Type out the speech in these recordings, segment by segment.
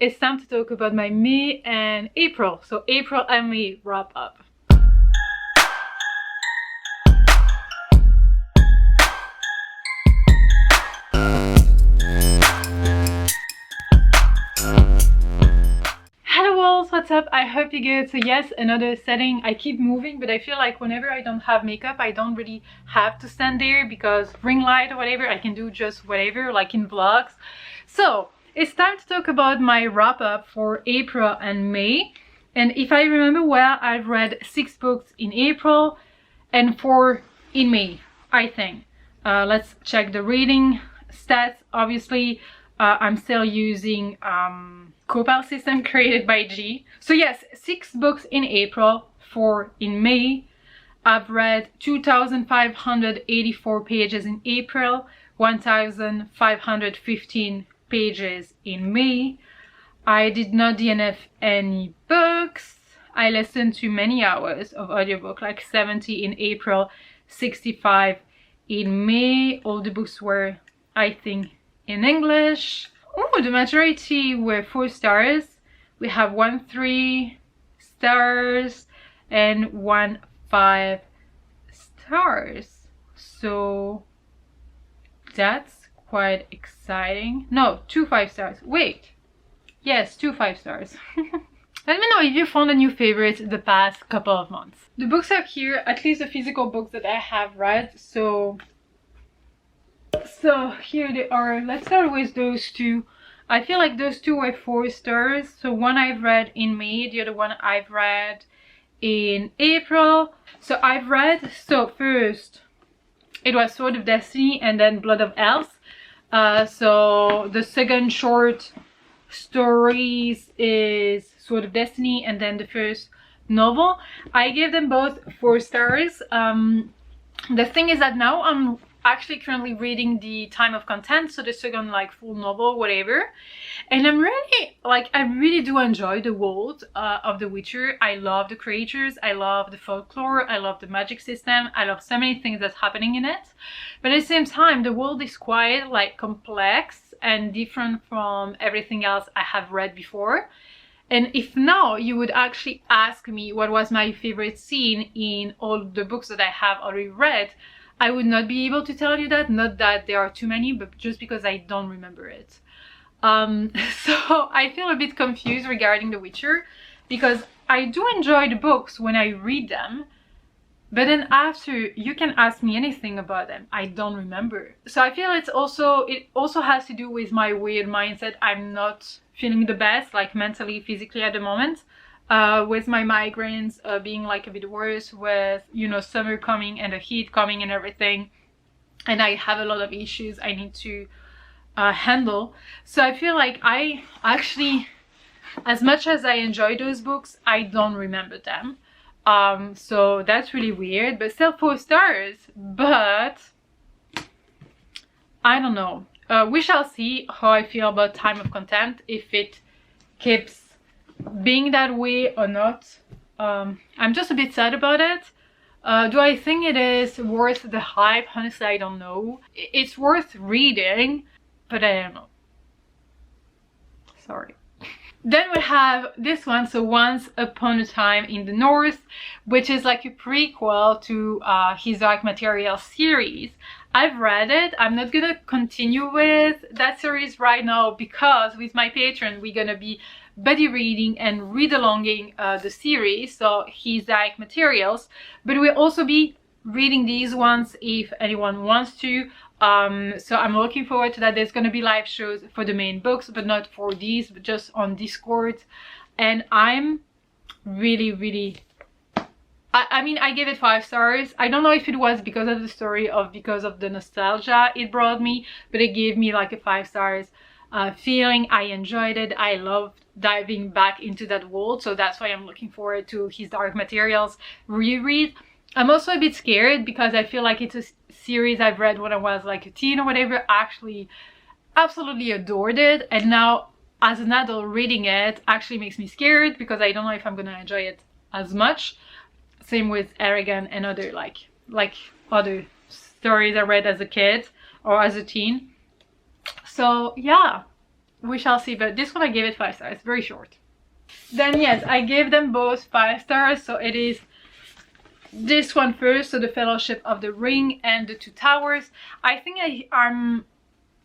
it's time to talk about my May and April. So April and May wrap up. What's up? I hope you're good. So yes, another setting. I keep moving, but I feel like whenever I don't have makeup, I don't really have to stand there because ring light or whatever, I can do just whatever, like in vlogs. So it's time to talk about my wrap up for April and May. And if I remember well, I've read 6 books in April and 4 in May, I think. Let's check the reading stats. Obviously, I'm still using Copal system created by G. So yes, 6 books in April, 4 in May. I've read 2,584 pages in April, 1,515 pages in May. I did not DNF any books. I listened to many hours of audiobook, like 70 in April, 65 in May. All the books were, I think, in English. Oh, the majority were 4 stars. We have 1 3 stars and 1 5 stars. So that's quite exciting. No, 2 5 stars. Wait. Yes, 2 5 stars. Let me know if you found a new favorite the past couple of months. The books are here, at least the physical books that I have read. So here they are. Let's start with those 2. I feel like those 2 were 4 stars. So one I've read in May, the other one I've read in April. So first it was Sword of Destiny and then Blood of Elves. So the second short stories is Sword of Destiny and then the first novel. I gave them both 4 stars. The thing is that now I'm actually currently reading the Time of Content, so the second like full novel, whatever, and I really do enjoy the world of The Witcher. I love the creatures, I love the folklore, I love the magic system, I love so many things that's happening in it, but at the same time the world is quite like complex and different from everything else I have read before. And if now you would actually ask me what was my favorite scene in all the books that I have already read, I would not be able to tell you that. Not that there are too many, but just because I don't remember it. So I feel a bit confused regarding The Witcher because I do enjoy the books when I read them, but then after you can ask me anything about them, I don't remember. So I feel it also has to do with my weird mindset. I'm not feeling the best, like mentally, physically at the moment. With my migraines being like a bit worse, with, you know, summer coming and the heat coming and everything, and I have a lot of issues I need to handle. So I feel like I actually, as much as I enjoy those books, I don't remember them. So that's really weird, but still 4 stars. But I don't know. We shall see how I feel about Time of Content, if it keeps being that way or not. I'm just a bit sad about it. Do I think it is worth the hype? Honestly, I don't know. It's worth reading, but I don't know. Sorry. Then we have this one, so Once Upon a Time in the North, which is like a prequel to his Dark Material series. I've read it. I'm not gonna continue with that series right now because with my patron we're gonna be buddy reading and read-alonging the series, so his Dark Materials, but we'll also be reading these ones if anyone wants to. So I'm looking forward to that. There's going to be live shows for the main books, but not for these, but just on Discord. And I'm really I mean, I gave it 5 stars. I don't know if it was because of the story or because of the nostalgia it brought me, but it gave me like a 5 stars feeling. I enjoyed it. I loved diving back into that world, so that's why I'm looking forward to his Dark Materials reread. I'm also a bit scared because I feel like it's a series I've read when I was like a teen or whatever. I actually absolutely adored it, and now as an adult reading it actually makes me scared because I don't know if I'm gonna enjoy it as much. Same with Aragon and other like other stories I read as a kid or as a teen. So yeah, we shall see. But this one I gave it 5 stars, very short. Then yes, I gave them both 5 stars. So it is this one first, so The Fellowship of the Ring and The Two Towers. I think I'm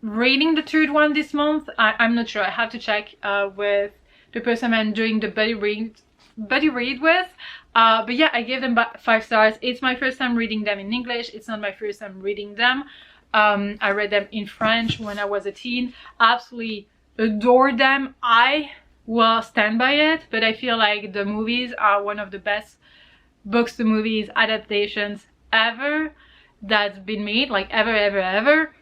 reading the third one this month. I'm not sure, I have to check with the person I'm doing the buddy read with. But yeah, I gave them 5 stars. It's my first time reading them in English. It's not my first time reading them. I read them in French when I was a teen. Absolutely adored them. I will stand by it, but I feel like the movies are one of the best books to movies adaptations ever that's been made, like ever.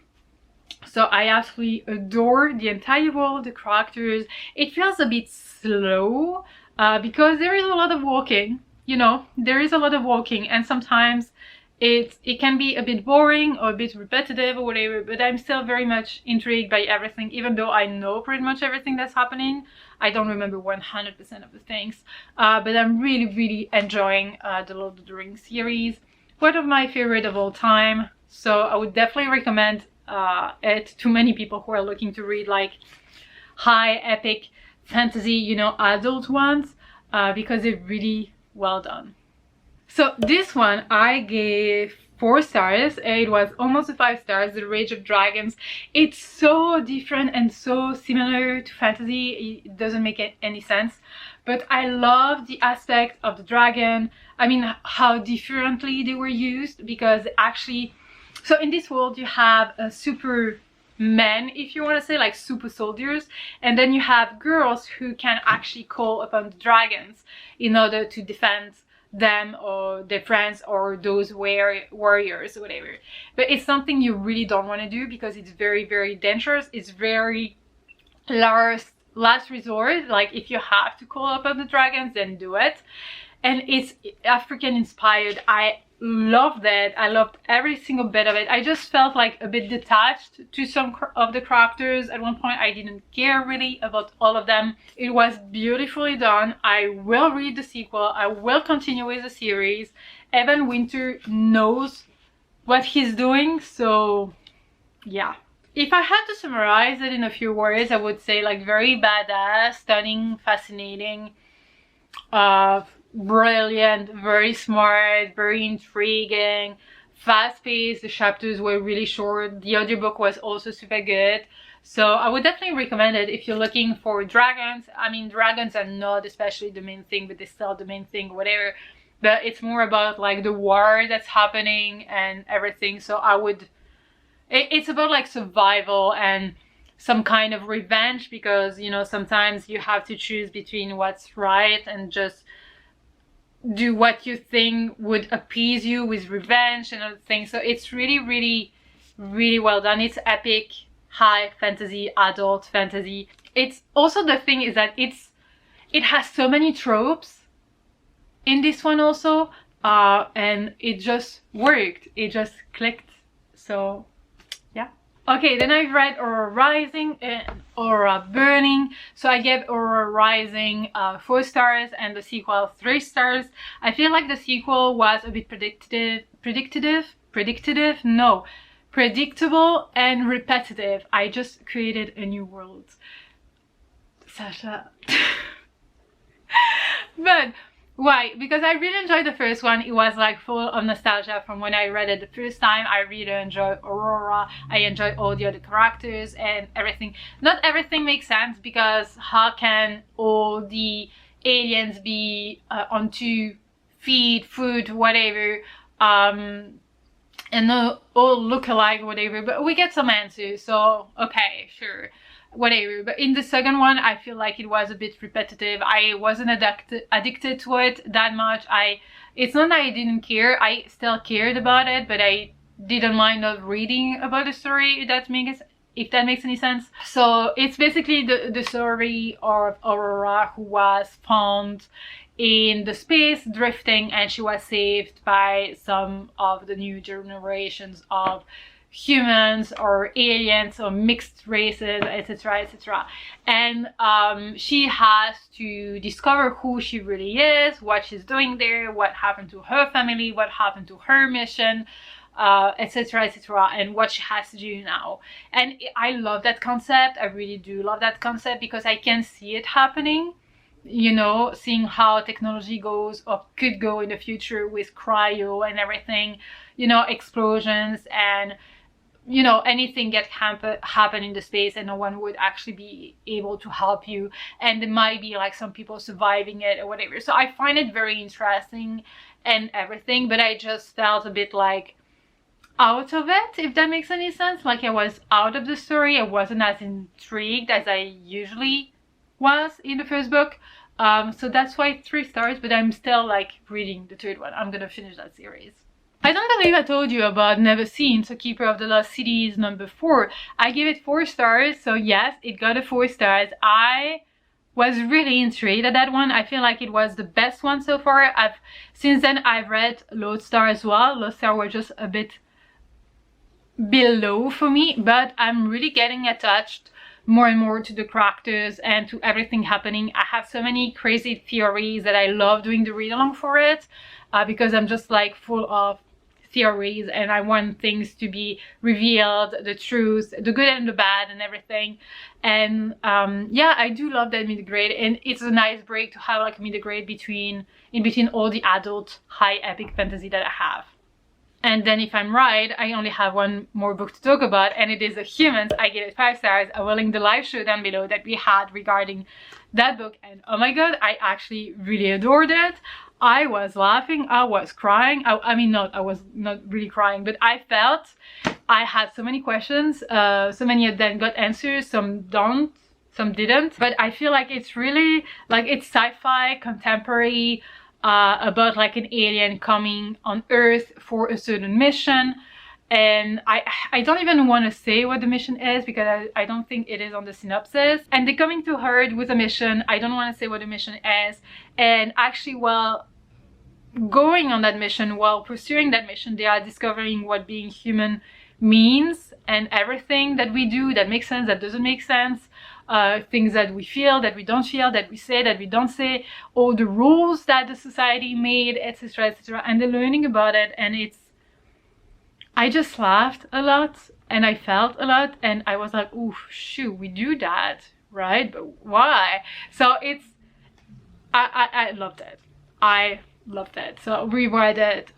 So I absolutely adore the entire world, the characters. It feels a bit slow because there is a lot of walking, you know, there is a lot of walking, and sometimes it can be a bit boring or a bit repetitive or whatever, but I'm still very much intrigued by everything, even though I know pretty much everything that's happening. I don't remember 100% of the things, but I'm really enjoying the Lord of the Rings series. One of my favorite of all time, so I would definitely recommend it to many people who are looking to read like high epic fantasy, you know, adult ones, because they're really well done. So this one I gave 4 stars. It was almost a 5 stars, The Rage of Dragons. It's so different and so similar to fantasy, it doesn't make any sense. But I love the aspect of the dragon. I mean, how differently they were used, because actually, so in this world you have a super men, if you want to say, like super soldiers, and then you have girls who can actually call upon the dragons in order to defend them or their friends or those warriors or whatever. But it's something you really don't want to do because it's very dangerous. It's very last resort. Like, if you have to call upon the dragons, then do it. And it's African inspired. I loved it. I loved every single bit of it. I just felt like a bit detached to some of the characters. At one point I didn't care really about all of them. It was beautifully done. I will read the sequel. I will continue with the series. Evan Winter knows what he's doing, so yeah. If I had to summarize it in a few words, I would say like very badass, stunning, fascinating, brilliant, very smart, very intriguing, fast-paced. The chapters were really short. The audiobook was also super good, so I would definitely recommend it if you're looking for dragons. I mean, dragons are not especially the main thing, but they're still the main thing, whatever, but it's more about like the war that's happening and everything. So it's about like survival and some kind of revenge, because, you know, sometimes you have to choose between what's right and just do what you think would appease you with revenge and other things. So it's really well done. It's epic, high fantasy, adult fantasy. It's also, the thing is that it has so many tropes in this one also, and it just worked. It just clicked. So yeah. Okay, then I've read Aurora Rising and Aurora Burning. So I gave Aurora Rising 4 stars and the sequel 3 stars. I feel like the sequel was a bit predictable and repetitive. I just created a new world, Sasha. But why? Because I really enjoyed the first one. It was like full of nostalgia from when I read it the first time. I really enjoyed Aurora. I enjoyed all the other characters and everything. Not everything makes sense, because how can all the aliens be on 2 feet, foot, whatever, and all look alike, whatever, but we get some answers, so okay, sure, whatever. But in the second one, I feel like it was a bit repetitive. I wasn't addicted to it that much. It's not that I didn't care. I still cared about it, but I didn't mind not reading about the story, if that makes any sense. So it's basically the story of Aurora, who was found in the space drifting, and she was saved by some of the new generations of humans or aliens or mixed races, etc. And she has to discover who she really is, what she's doing there, what happened to her family, what happened to her mission, etc, etc, and what she has to do now. And I love that concept. I really do love that concept because I can see it happening, you know, seeing how technology goes or could go in the future with cryo and everything, you know, explosions and, you know, anything that happen in the space and no one would actually be able to help you, and there might be like some people surviving it or whatever. So I find it very interesting and everything, but I just felt a bit like out of it, if that makes any sense. Like I was out of the story. I wasn't as intrigued as I usually was in the first book. So that's why 3 stars, but I'm still like reading the third one. I'm gonna finish that series. I don't believe I told you about Never Seen, so Keeper of the Lost Cities number 4. I gave it 4 stars, so yes, it got a 4 stars. I was really intrigued at that one. I feel like it was the best one so far. Since then I've read Lodestar as well. Lodestar were just a bit below for me, but I'm really getting attached more and more to the characters and to everything happening. I have so many crazy theories that I love doing the read along for it, because I'm just like full of theories and I want things to be revealed, the truth, the good and the bad and everything. And yeah, I do love that mid-grade, and it's a nice break to have like a mid-grade in between all the adult high epic fantasy that I have. And then if I'm right, I only have one more book to talk about, and it is The Humans. I gave it 5 stars. I will link the live show down below that we had regarding that book, and oh my god, I actually really adored it. I was laughing, I was crying. I mean, I was not really crying, but I felt I had so many questions. So many of them got answers, some don't, some didn't. But I feel like it's really, like, it's sci-fi, contemporary, about like an alien coming on Earth for a certain mission. And I don't even want to say what the mission is because I don't think it is on the synopsis. And they're coming to Earth with a mission. I don't want to say what the mission is. And actually, while going on that mission, while pursuing that mission, they are discovering what being human means and everything that we do that makes sense, that doesn't make sense, things that we feel, that we don't feel, that we say, that we don't say, all the rules that the society made, etc, etc. And they're learning about it, and I just laughed a lot and I felt a lot, and I was like, ooh, shoot, we do that, right? But why? So I loved it. I loved it. So reread it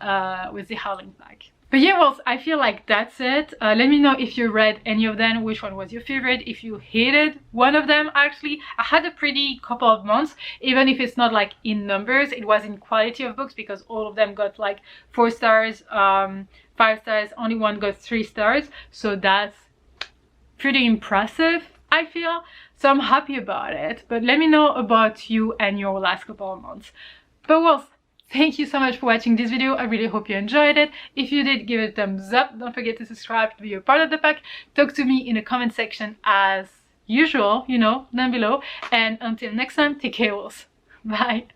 with the Howling Pack. But yeah, well, I feel like that's it. Let me know if you read any of them, which one was your favorite, if you hated one of them. Actually, I had a pretty couple of months, even if it's not like in numbers, it was in quality of books, because all of them got like 4 stars, 5 stars, only one got 3 stars. So that's pretty impressive, I feel. So I'm happy about it. But let me know about you and your last couple of months. But well, thank you so much for watching this video. I really hope you enjoyed it. If you did, give it a thumbs up. Don't forget to subscribe to be a part of the pack. Talk to me in the comment section as usual, you know, down below. And until next time, take care, wolves. Bye.